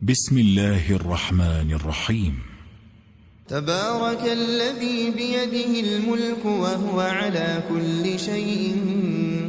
بسم الله الرحمن الرحيم. تبارك الذي بيده الملك وهو على كل شيء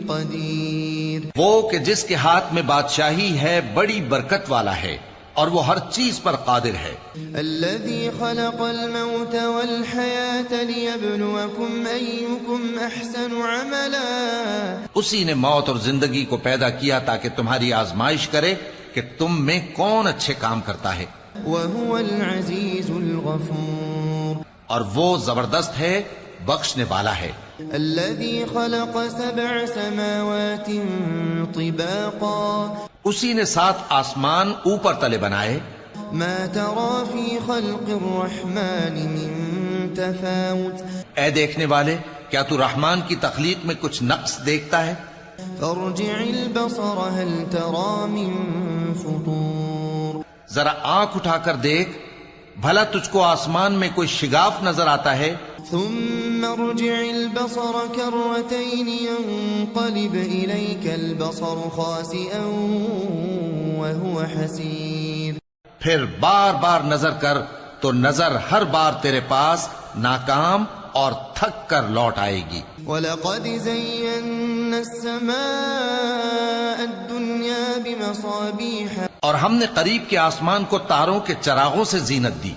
قدير. وہ کہ جس کے ہاتھ میں بادشاہی ہے بڑی برکت والا ہے اور وہ ہر چیز پر قادر ہے. الذي خلق الموت والحياة ليبلوكم أيكم أحسن عملا. اسی نے موت اور زندگی کو پیدا کیا تاکہ تمہاری آزمائش کرے کہ تم میں کون اچھے کام کرتا ہے. وهو العزيز الغفور. اور وہ زبردست ہے بخشنے والا ہے. الذي خلق 7 سماوات طباقا. اسی نے 7 آسمان اوپر تلے بنائے. ما ترى في خلق الرحمن من تفاوت. اے دیکھنے والے، کیا تو رحمان کی تخلیق میں کچھ نقص دیکھتا ہے؟ فارجع البصر هل ترى من فطور. ذرا آنکھ اٹھا کر دیکھ، بھلا تجھ کو آسمان میں کوئی شگاف نظر آتا ہے؟ ثم ارجع البصر كرتين ينقلب إليك البصر خاسئا وهو حسير. پھر بار بار نظر کر تو نظر ہر بار تیرے پاس ناکام اور تھک کر لوٹ آئے گی. وَلَقَدْ زَيَّنَّا السَّمَاءَ الدُّنْيَا بِمَصَابِيحَ. اور ہم نے قریب کے آسمان کو تاروں کے چراغوں سے زینت دی.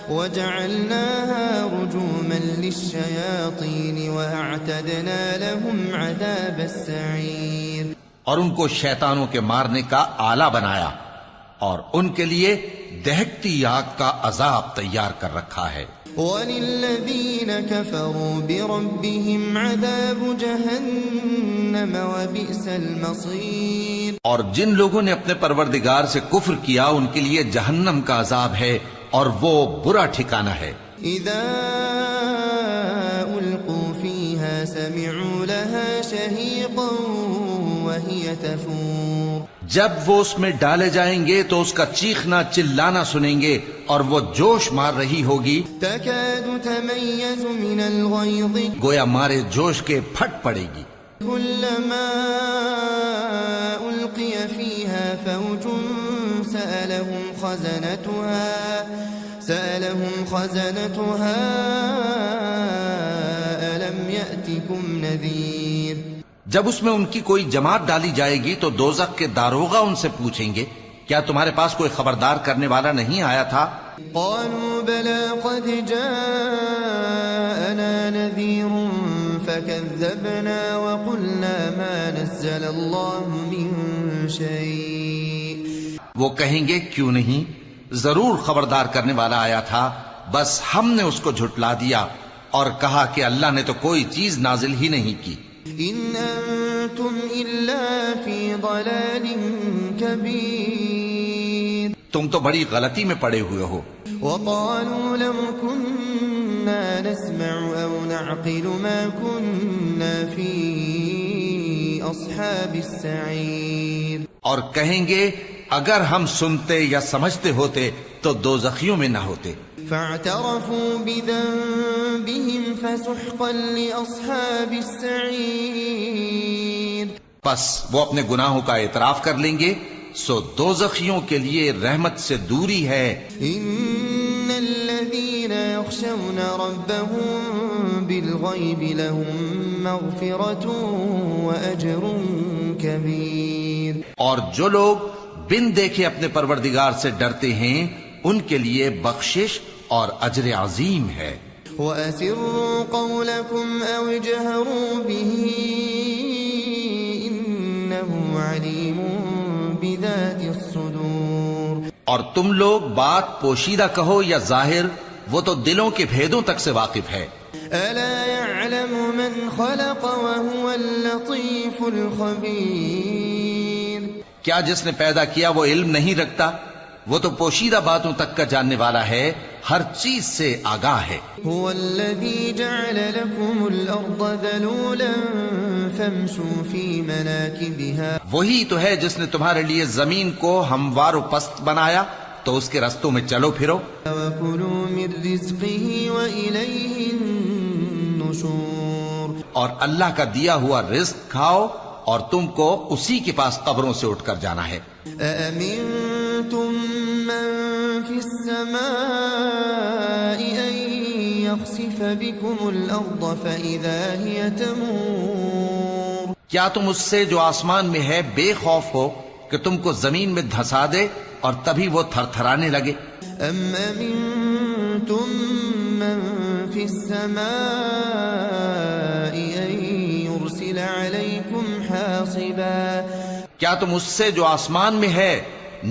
وَجَعَلْنَاهَا رُجُومًا لِلشَّيَاطِينِ وَأَعْتَدْنَا لَهُمْ عَذَابَ السَّعِيرِ. اور ان کو شیطانوں کے مارنے کا آلہ بنایا اور ان کے لیے دہکتی آگ کا عذاب تیار کر رکھا ہے. وَلِلَّذِينَ كَفَرُوا بِرَبِّهِمْ عَذَابُ جَهَنَّمَ وَبِئْسَ الْمَصِيرُ. اور جن لوگوں نے اپنے پروردگار سے کفر کیا ان کے لیے جہنم کا عذاب ہے اور وہ برا ٹھکانہ ہے. اذا القوا فيها سمعوا لها شهيقا وهي تفور. جب وہ اس میں ڈالے جائیں گے تو اس کا چیخنا چلانا سنیں گے اور وہ جوش مار رہی ہوگی. تكاد تميز من الغيظ. گویا مارے جوش کے پھٹ پڑے گی. كلما ألقي فيها فوج سألهم خزنتها ألم يأتكم نذير. جب اس میں ان کی کوئی جماعت ڈالی جائے گی تو دوزخ کے داروغہ ان سے پوچھیں گے کیا تمہارے پاس کوئی خبردار کرنے والا نہیں آیا تھا؟ قالوا بلى قد جاءنا نذير فكذبنا وقلنا ما نزل الله من شيء. وہ کہیں گے کیوں نہیں، ضرور خبردار کرنے والا آیا تھا، بس ہم نے اس کو جھٹلا دیا اور کہا کہ اللہ نے تو کوئی چیز نازل ہی نہیں کی. ان انتم الا فی ضلال کبیر. تم تو بڑی غلطی میں پڑے ہوئے ہو. وقالوا لو كنا نسمع او نعقل ما كنا في اصحاب السعیر. اور کہیں گے اگر ہم سنتے یا سمجھتے ہوتے تو دوزخیوں میں نہ ہوتے. فاعترفوا بذنبهم فسحقا لاصحاب السعیر. پس وہ اپنے گناہوں کا اعتراف کر لیں گے سو دوزخیوں کے لیے رحمت سے دوری ہے. ان الذين يخشون ربهم بالغيب لهم مغفرة واجر كبير. اور جو لوگ بن دیکھے اپنے پروردگار سے ڈرتے ہیں ان کے لیے بخشش اور اجر عظیم ہے. وَأَسِرُّوا قَوْلَكُمْ أَوْ اجْهَرُوا بِهِ إِنَّهُ عَلِيمٌ بِذَاتِ الصُّدُورِ. اور تم لوگ بات پوشیدہ کہو یا ظاہر، وہ تو دلوں کے بھیدوں تک سے واقف ہے. أَلَا يَعْلَمُ مَنْ خَلَقَ وَهُوَ اللَّطِيفُ الْخَبِيرُ. کیا جس نے پیدا کیا وہ علم نہیں رکھتا؟ وہ تو پوشیدہ باتوں تک کا جاننے والا ہے، ہر چیز سے آگاہ ہے. هو الذي جعل لكم الأرض ذلولا فامشوا في مناكبها. وہی تو ہے جس نے تمہارے لیے زمین کو ہموار و پست بنایا تو اس کے رستوں میں چلو پھرو. وَكُلُوا مِن رِزْقِهِ وَإِلَيْهِ النُّشُورُ. اور اللہ کا دیا ہوا رزق کھاؤ اور تم کو اسی کے پاس قبروں سے اٹھ کر جانا ہے۔ أأمنتم من في السماء أن يخسف بكم الأرض فإذا هي تمور؟ کیا تم اس سے جو آسمان میں ہے بے خوف ہو کہ تم کو زمین میں دھسا دے اور تبھی وہ تھر تھرانے لگے؟ أم أمنتم من في السماء أن يرسل عليكم حاصبا؟ کیا تم اس سے جو آسمان میں ہے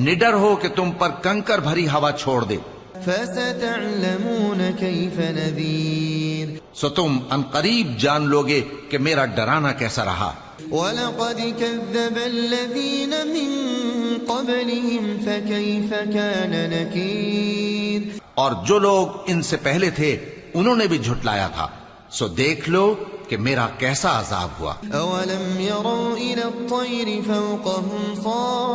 نڈر ہو کہ تم پر کنکر بھری ہوا چھوڑ دے؟ فستعلمون كيف نذير، سو تم ان قریب جان لوگے کہ میرا ڈرانا کیسا رہا۔ وَلَقَدْ كَذَّبَ الَّذِينَ مِن قَبْلِهِمْ فَكَيْفَ كَانَ نَكِيرِ، اور جو لوگ ان سے پہلے تھے انہوں نے بھی جھٹلایا تھا، سو دیکھ لو کہ میرا کیسا عذاب ہوا۔ أَوَلَمْ يَرَوْا إِلَى الطَّيْرِ فَوْقَهُمْ صَافَّاتٍ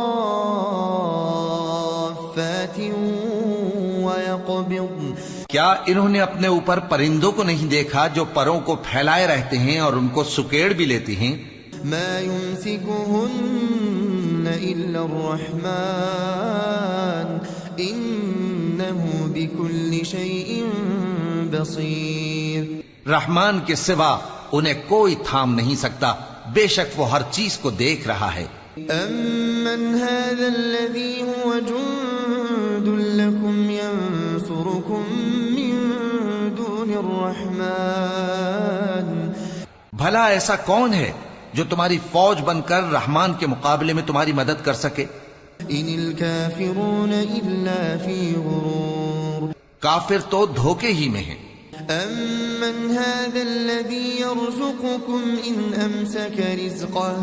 وَيَقْبِضْنَ، کیا انہوں نے اپنے اوپر پرندوں کو نہیں دیکھا جو پروں کو پھیلائے رہتے ہیں اور ان کو سکیڑ بھی لیتی ہیں؟ مَا يُمْسِكُهُنَّ إِلَّا الرَّحْمَنُ إِنَّهُ بِكُلِّ شَيْءٍ بَصِيرٌ، رحمان کے سوا انہیں کوئی تھام نہیں سکتا، بے شک وہ ہر چیز کو دیکھ رہا ہے۔ أَمَّنْ هَذَا الَّذِي هُوَ جُندٌ لَكُمْ يَنصُرُكُم مِّن دُونِ الرَّحْمَنِ، بھلا ایسا کون ہے جو تمہاری فوج بن کر رحمان کے مقابلے میں تمہاری مدد کر سکے؟ إِنِ الْكَافِرُونَ إِلَّا فِي غُرُورٍ، کافر تو دھوکے ہی میں ہیں۔ أَمَّنْ هَذَا الَّذِي يَرْزُقُكُمْ إِنْ أَمْسَكَ رِزْقَهُ،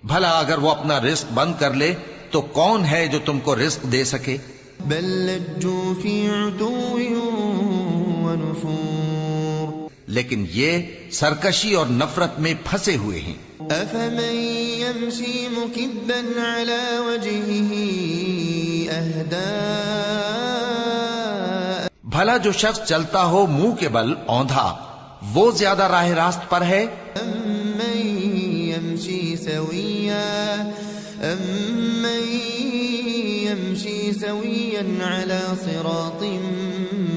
بھلا اگر وہ اپنا رزق بند کر لے تو کون ہے جو تم کو رزق دے سکے؟ بل لجوا في عتو ونفور، لیکن یہ سرکشی اور نفرت میں پھنسے ہوئے ہیں۔ أفمن يمشي مكبا على وجهه أهدى، بھلا جو شخص چلتا ہو منہ کے بل اوندھا وہ زیادہ راہ راست پر ہے؟ أمن يمشي سويا على صراط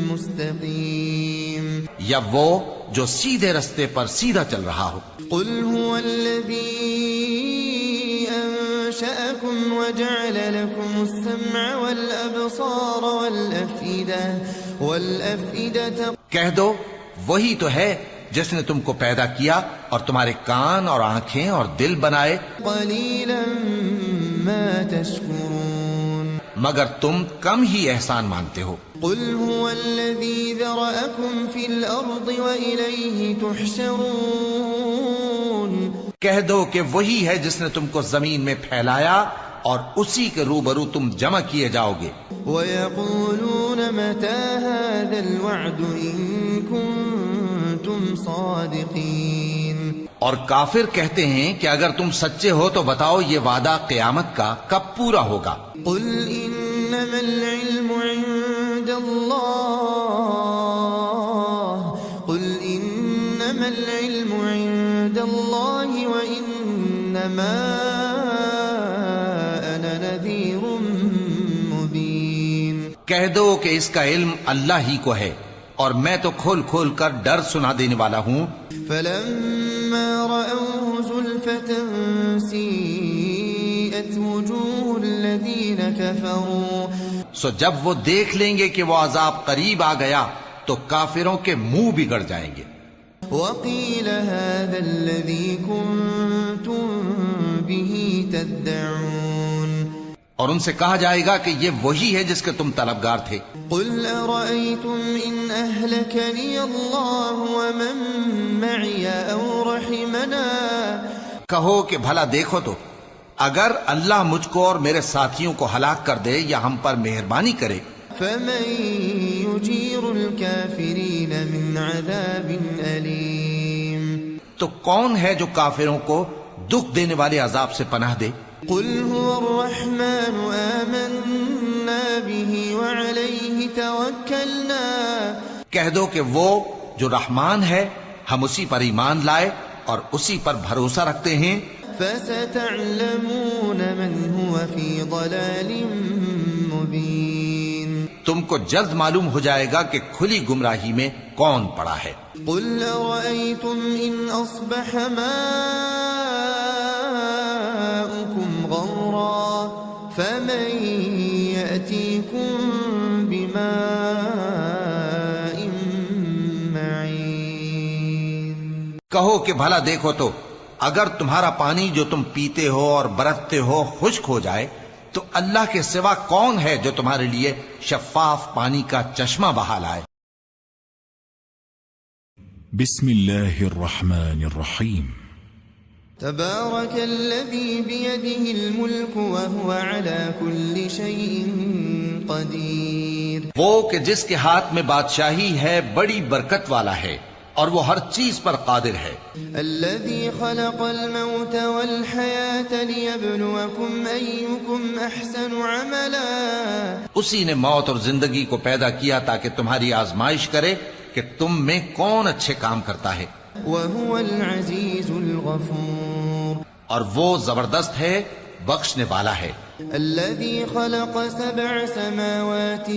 مستقيم، یا وہ جو سیدھے رستے پر سیدھا چل رہا ہو؟ قل هو الذي أنشأكم وجعل لكم السمع والأبصار والأفئدة، کہہ دو وہی تو ہے جس نے تم کو پیدا کیا اور تمہارے کان اور آنکھیں اور دل بنائے، قليلا ما تشكرون، مگر تم کم ہی احسان مانتے ہو۔ قل هو الذي ذرأكم في الأرض وإليه تحشرون، کہہ دو کہ وہی ہے جس نے تم کو زمین میں پھیلایا اور اسی کے روبرو تم جمع کیے جاؤ گے۔ ويقولون متى هذا الوعد إن كنتم صادقين، اور کافر کہتے ہیں کہ اگر تم سچے ہو تو بتاؤ یہ وعدہ قیامت کا کب پورا ہوگا؟ قل إنما العلم عند الله، قل إنما العلم عند الله وإنما أنا نذير مبين، کہہ دو کہ اس کا علم اللہ ہی کو ہے اور میں تو کھول کھول کر ڈر سنا دینے والا ہوں۔ فلما رأوه زلفة سيئت وجوه الذين كفروا، سو جب وہ دیکھ لیں گے کہ وہ عذاب قریب آ گیا تو کافروں کے منہ بگڑ جائیں گے۔ وقيل هذا الذي كنتم به تدعون، اور ان سے کہا جائے گا کہ یہ وہی ہے جس کے تم طلبگار تھے۔ قل أرأيتم إن أهلكني الله ومن معي أو رحمنا، کہو کہ بھلا دیکھو تو اگر اللہ مجھ کو اور میرے ساتھیوں کو ہلاک کر دے یا ہم پر مہربانی کرے، فمن يجير الكافرين من عذاب أليم، تو کون ہے جو کافروں کو دکھ دینے والے عذاب سے پناہ دے؟ قل هو الرحمن آمنا به وعليه توكلنا، کہہ دو کہ وہ جو رحمان ہے ہم اسی پر ایمان لائے اور اسی پر بھروسہ رکھتے ہیں۔ فستعلمون من هو في ضلال مبين تم کو جلد معلوم ہو جائے گا کہ کھلی گمراہی میں کون پڑا ہے۔ قل أرأيتم إن أصبح ماؤكم غورا فمن يأتيكم بماء معين۔ کہو کہ بھلا دیکھو تو اگر تمہارا پانی جو تم پیتے ہو اور برتتے ہو خشک ہو جائے تو اللہ کے سوا کون ہے جو تمہارے لیے شفاف پانی کا چشمہ بہا لائے۔ بسم الله الرحمن الرحيم تبارك الذي بيده الملك وهو على كل شيء قدير۔ وہ کہ جس کے ہاتھ میں بادشاہی ہے بڑی برکت والا ہے اور وہ ہر چیز پر قادر ہے۔ الذي خلق الموت والحياة ليبلوكم أيكم أحسن عملا۔ اسی نے موت اور زندگی کو پیدا کیا تاکہ تمہاری آزمائش کرے کہ تم میں کون اچھے کام کرتا ہے، وهو العزيز الغفور۔ اور وہ زبردست ہے بخشنے والا ہے۔ الذي خلق 7 سماوات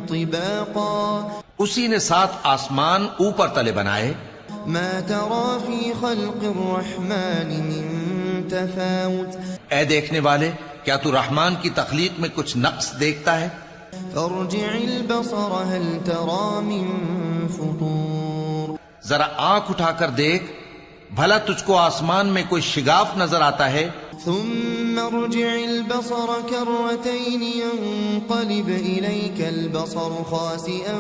طباقا۔ اسی نے 7 آسمان اوپر تلے بنائے۔ ما ترى في خلق الرحمن من تفاوت۔ اے دیکھنے والے کیا تو رحمان کی تخلیق میں کچھ نقص دیکھتا ہے؟ فارجع البصر هل ترى من فطور۔ ذرا آنکھ اٹھا کر دیکھ بھلا تجھ کو آسمان میں کوئی شگاف نظر آتا ہے؟ ثم ارجع البصر كرتين ينقلب إليك البصر خاسئا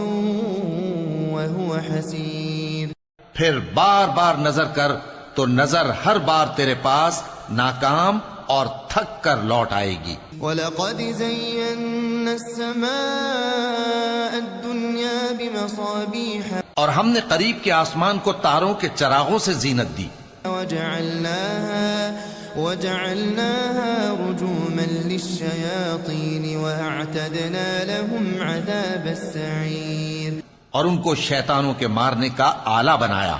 وهو حسير۔ پھر بار بار نظر کر تو نظر ہر بار تیرے پاس ناکام اور تھک کر لوٹ آئے گی۔ وَلَقَدْ زَيَّنَّا السَّمَاءَ الدُّنْيَا بِمَصَابِيحَ۔ اور ہم نے قریب کے آسمان کو تاروں کے چراغوں سے زینت دی۔ وَجَعَلْنَاهَا رُجُومًا لِلشَّيَاطِينِ وَأَعْتَدْنَا لَهُمْ عَذَابَ السَّعِيرِ۔ اور ان کو شیطانوں کے مارنے کا آلہ بنایا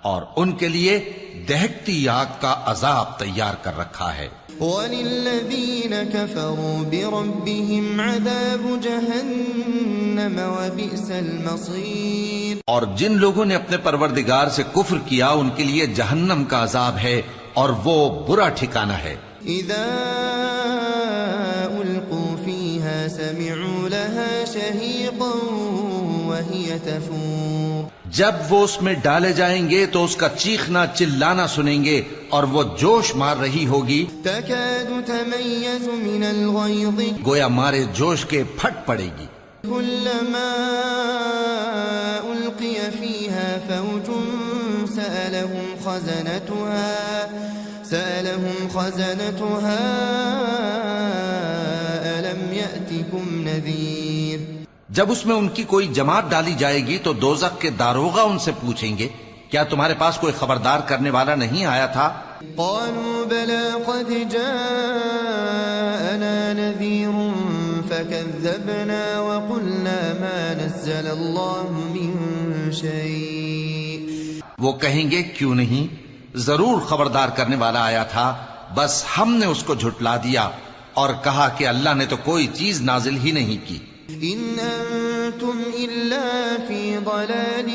اور ان کے لیے دہکتی آگ کا عذاب تیار کر رکھا ہے۔ وَلِلَّذِينَ كَفَرُوا بِرَبِّهِمْ عَذَابُ جَهَنَّمَ وَبِئْسَ الْمَصِيرُ۔ اور جن لوگوں نے اپنے پروردگار سے کفر کیا ان کے لیے جہنم کا عذاب ہے اور وہ برا ٹھکانہ ہے۔ إِذَا أُلْقُوا فِيهَا سَمِعُوا لَهَا شَهِيقًا وَهِيَ تَفُورُ۔ جب وہ اس میں ڈالے جائیں گے تو اس کا چیخنا چلانا سنیں گے اور وہ جوش مار رہی ہوگی، تَكَادُ تَمَيَّزُ مِنَ الْغَيْظِ۔ گویا مارے جوش کے پھٹ پڑے گی۔ كُلَّمَا أُلْقِيَ فِيهَا فَوْجٌ سَأَلَهُمْ خَزَنَتُهَا أَلَمْ يَأْتِكُمْ نَذِيرٌ۔ جب اس میں ان کی کوئی جماعت ڈالی جائے گی تو دوزخ کے داروغہ ان سے پوچھیں گے کیا تمہارے پاس کوئی خبردار کرنے والا نہیں آیا تھا؟ قالوا بلى قد جاءنا نذير فكذبنا وقلنا ما نزل الله من شيء۔ وہ کہیں گے کیوں نہیں، ضرور خبردار کرنے والا آیا تھا، بس ہم نے اس کو جھٹلا دیا اور کہا کہ اللہ نے تو کوئی چیز نازل ہی نہیں کی۔ ان انتم الا فی ضلال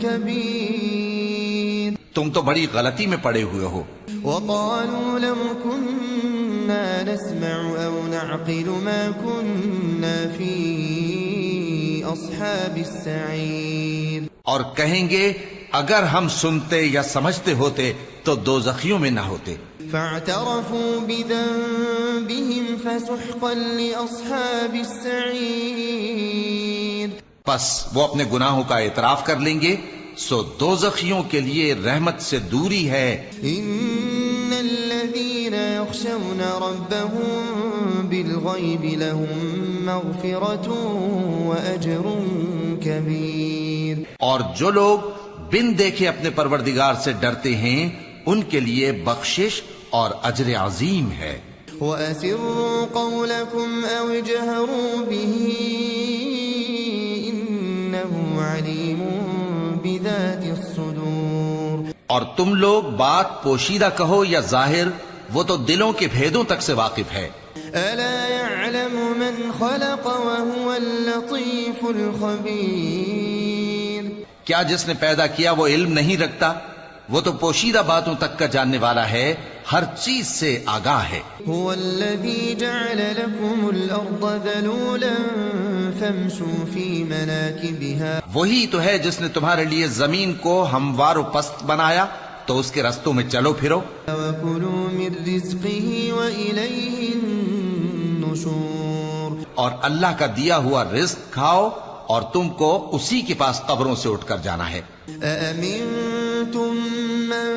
کبیر۔ تم تو بڑی غلطی میں پڑے ہوئے ہو۔ وقالوا لو كنا نسمع او نعقل ما كنا في اصحاب السعیر۔ اور کہیں گے اگر ہم سنتے یا سمجھتے ہوتے تو دوزخیوں میں نہ ہوتے۔ فاعترفوا بذنبهم فسحقا لأصحاب السعیر۔ پس وہ اپنے گناہوں کا اعتراف کر لیں گے، سو دوزخیوں کے لیے رحمت سے دوری ہے۔ ان الذين يخشون ربهم بالغيب لهم مغفرة واجر كبير۔ اور جو لوگ بن دیکھے اپنے پروردگار سے ڈرتے ہیں ان کے لیے بخشش اور اجر عظیم ہے۔ وَأَسِرُّوا قَوْلَكُمْ أَوْ اجْهَرُوا بِهِ إِنَّهُ عَلِيمٌ بِذَاتِ الصُّدُورِ۔ اور تم لوگ بات پوشیدہ کہو یا ظاہر، وہ تو دلوں کے بھیدوں تک سے واقف ہے۔ ألا يعلم من خلق وهو اللطيف الخبير؟ کیا جس نے پیدا کیا وہ علم نہیں رکھتا؟ وہ تو پوشیدہ باتوں تک کا جاننے والا ہے، ہر چیز سے آگاہ ہے۔ هو الذي جعل لكم الأرض ذلولا فامشوا في مناكبها، وہی تو ہے جس نے تمہارے لیے زمین کو ہموار و پست بنایا، تو اس کے رستوں میں چلو پھرو۔ وكلوا من رزقه وإليه النشور، اور اللہ کا دیا ہوا رزق کھاؤ، اور تم کو اسی کے پاس قبروں سے اٹھ کر جانا ہے۔ أأمنتم من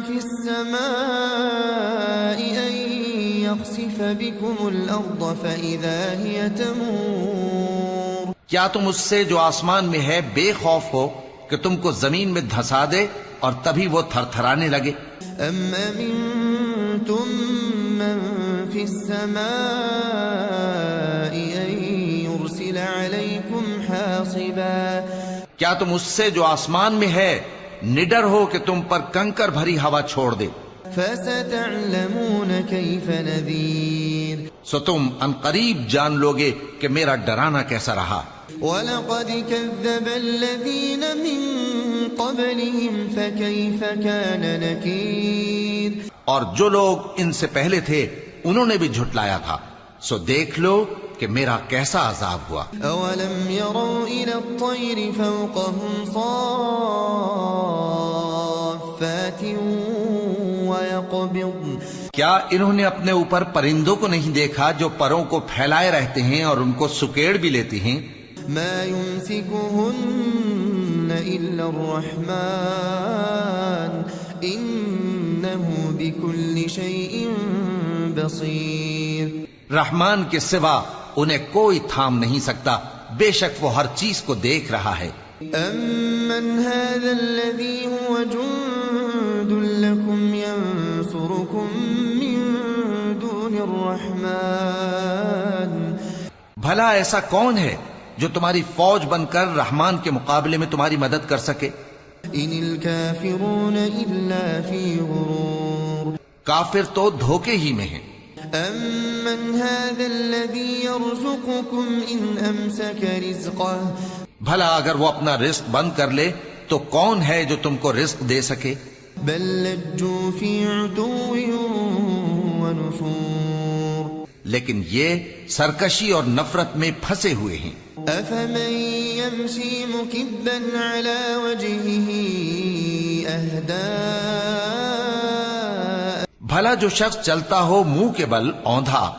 في السماء أن يخسف بكم الأرض فإذا هي تمور؟ کیا تم اس سے جو آسمان میں ہے بے خوف ہو کہ تم کو زمین میں دھسا دے اور تبھی وہ تھر تھرانے لگے؟ أم أمنتم من في السماء أن يرسل عليكم حاصبا؟ کیا تم اس سے جو آسمان میں ہے نڈر ہو کہ تم پر کنکر بھری ہوا چھوڑ دے؟ فستعلمون كيف نذير، سو تم عنقریب جان لوگے کہ میرا ڈرانا کیسا رہا۔ وَلَقَدْ كَذَّبَ الَّذِينَ مِن قَبْلِهِمْ فَكَيْفَ كَانَ نَكِيرِ، اور جو لوگ ان سے پہلے تھے انہوں نے بھی جھٹلایا تھا، سو دیکھ لو کہ میرا کیسا عذاب ہوا۔ أَوَلَمْ يَرَوْا إِلَى الطَّيْرِ فَوْقَهُمْ صَافَّاتٍ وَيَقْبِضْنَ، کیا انہوں نے اپنے اوپر پرندوں کو نہیں دیکھا جو پروں کو پھیلائے رہتے ہیں اور ان کو سکیڑ بھی لیتی ہیں؟ مَا يُمْسِكُهُنَّ إِلَّا الرَّحْمَنُ إِنَّهُ بِكُلِّ شَيْءٍ بَصِيرٌ، رحمان کے سوا انہیں کوئی تھام نہیں سکتا، بے شک وہ ہر چیز کو دیکھ رہا ہے۔ أَمَّنْ هَذَا الَّذِي هُوَ جُندٌ لَكُمْ يَنصُرُكُم مِّن دُونِ الرَّحْمَنِ، بھلا ایسا کون ہے جو تمہاری فوج بن کر رحمان کے مقابلے میں تمہاری مدد کر سکے؟ إِنِ الْكَافِرُونَ إِلَّا فِي غُرُورٍ، کافر تو دھوکے ہی میں ہیں۔ أَمَّنْ هَذَا الَّذِي يَرْزُقُكُمْ إِنْ أَمْسَكَ رِزْقَهُ، بھلا اگر وہ اپنا رزق بند کر لے تو کون ہے جو تم کو رزق دے سکے؟ بل لجوا في عتو ونفور، لیکن یہ سرکشی اور نفرت میں پھنسے ہوئے ہیں۔ أفمن يمشي مكبا على وجهه أهدى، بھلا جو شخص چلتا ہو منہ کے بل اوندھا،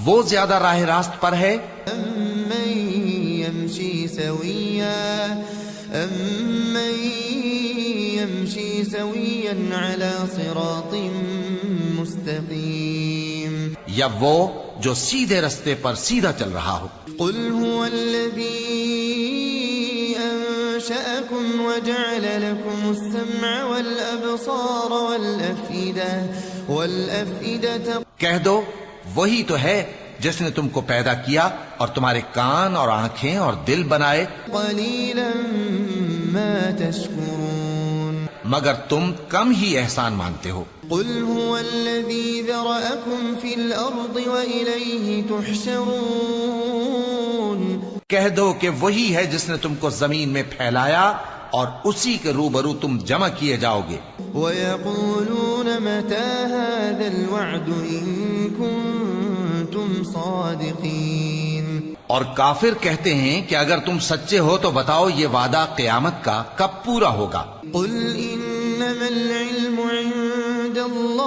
وہ زیادہ راہ راست پر ہے؟ أمن يمشي سويا على صراط مستقيم، یا وہ جو سیدھے رستے پر سیدھا چل رہا ہو؟ قل هو الذي أنشأكم وجعل لكم السمع والأبصار والأفئدة، کہہ دو وہی تو ہے جس نے تم کو پیدا کیا اور تمہارے کان اور آنکھیں اور دل بنائے، قليلا ما تشكرون، مگر تم کم ہی احسان مانتے ہو۔ قل هو الذي ذرأكم في الأرض وإليه تحشرون، کہہ دو کہ وہی ہے جس نے تم کو زمین میں پھیلایا اور اسی کے روبرو تم جمع کیے جاؤ گے۔ ويقولون متى هذا الوعد إن كنتم صادقين، اور کافر کہتے ہیں کہ اگر تم سچے ہو تو بتاؤ یہ وعدہ قیامت کا کب پورا ہوگا؟ قل إنما العلم عند الله،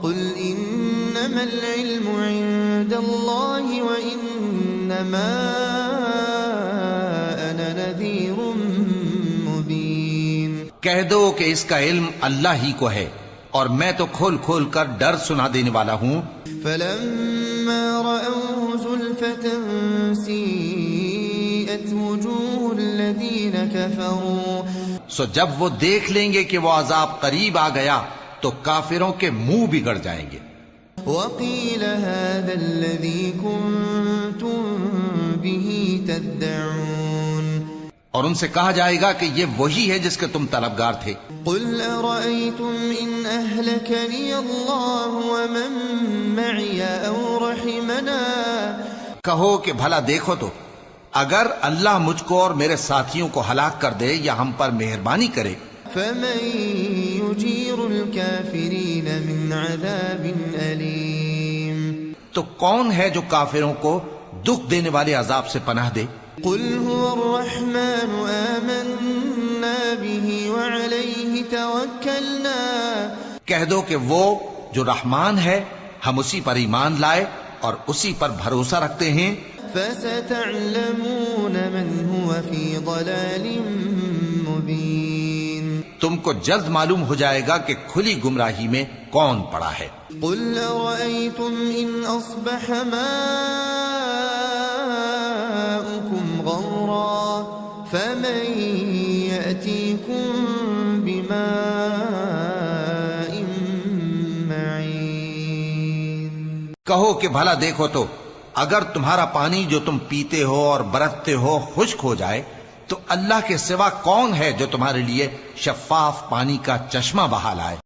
قل إنما العلم عند الله وإنما أنا نذير مبين، کہہ دو کہ اس کا علم اللہ ہی کو ہے اور میں تو کھول کھول کر ڈر سنا دینے والا ہوں۔ فلما رأوه زلفة سيئت وجوه الذين كفروا، سو جب وہ دیکھ لیں گے کہ وہ عذاب قریب آ گیا تو کافروں کے منہ بگڑ جائیں گے۔ وقيل هذا الذي كنتم به تدعون، اور ان سے کہا جائے گا کہ یہ وہی ہے جس کے تم طلبگار تھے۔ قل أرأيتم إن أهلكني الله ومن معي أو رحمنا کہو کہ بھلا دیکھو تو اگر اللہ مجھ کو اور میرے ساتھیوں کو ہلاک کر دے یا ہم پر مہربانی کرے، فمن يجير الكافرين من عذاب أليم تو کون ہے جو کافروں کو دکھ دینے والے عذاب سے پناہ دے؟ قل هو الرحمن آمنا به وعليه توكلنا کہہ دو کہ وہ جو رحمان ہے ہم اسی پر ایمان لائے اور اسی پر بھروسہ رکھتے ہیں۔ فستعلمون من هو في ضلال مبين تم کو جلد معلوم ہو جائے گا کہ کھلی گمراہی میں کون پڑا ہے۔ قل أرأيتم إن أصبح ماؤكم غورا فمن يأتيكم بماء معين کہو کہ بھلا دیکھو تو اگر تمہارا پانی جو تم پیتے ہو اور برتتے ہو خشک ہو جائے تو اللہ کے سوا کون ہے جو تمہارے لیے شفاف پانی کا چشمہ بہا لائے؟